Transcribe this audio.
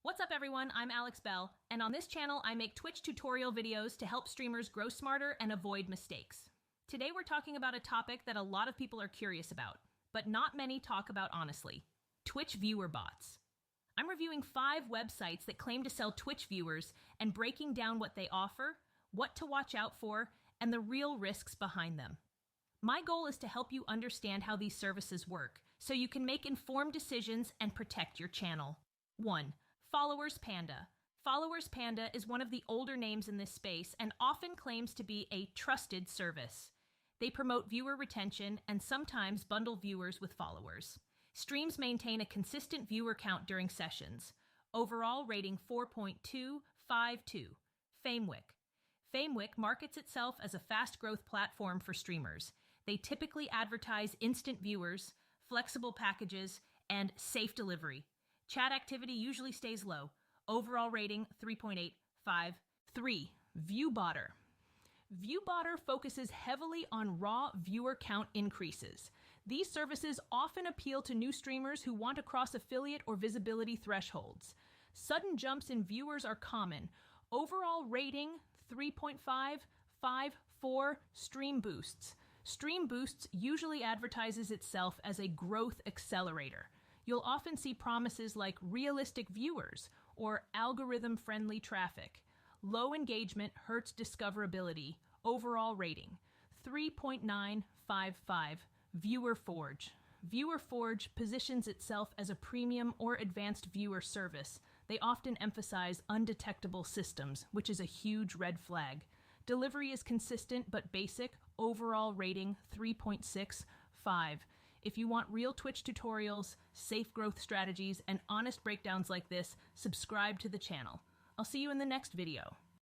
What's up everyone, I'm Alex Bell, and on this channel I make Twitch tutorial videos to help streamers grow smarter and avoid mistakes. Today we're talking about a topic that a lot of people are curious about, but not many talk about honestly: Twitch viewer bots. I'm reviewing 5 websites that claim to sell Twitch viewers and breaking down what they offer, what to watch out for, and the real risks behind them. My goal is to help you understand how these services work, so you can make informed decisions and protect your channel. 1. Followers Panda. Followers Panda is one of the older names in this space and often claims to be a trusted service. They promote viewer retention and sometimes bundle viewers with followers. Streams maintain a consistent viewer count during sessions. Overall rating 4.252. Famewick. Famewick markets itself as a fast growth platform for streamers. They typically advertise instant viewers, flexible packages, and safe delivery. Chat activity usually stays low. Overall rating 3.85. 3. Viewbotter. Viewbotter focuses heavily on raw viewer count increases. These services often appeal to new streamers who want to cross affiliate or visibility thresholds. Sudden jumps in viewers are common. Overall rating 3.554. Stream boosts. Stream boosts usually advertises itself as a growth accelerator. You'll often see promises like realistic viewers or algorithm-friendly traffic. Low engagement hurts discoverability. Overall rating 3.955. Viewer Forge. Viewer Forge positions itself as a premium or advanced viewer service. They often emphasize undetectable systems, which is a huge red flag. Delivery is consistent but basic. Overall rating 3.65. If you want real Twitch tutorials, safe growth strategies, and honest breakdowns like this, subscribe to the channel. I'll see you in the next video.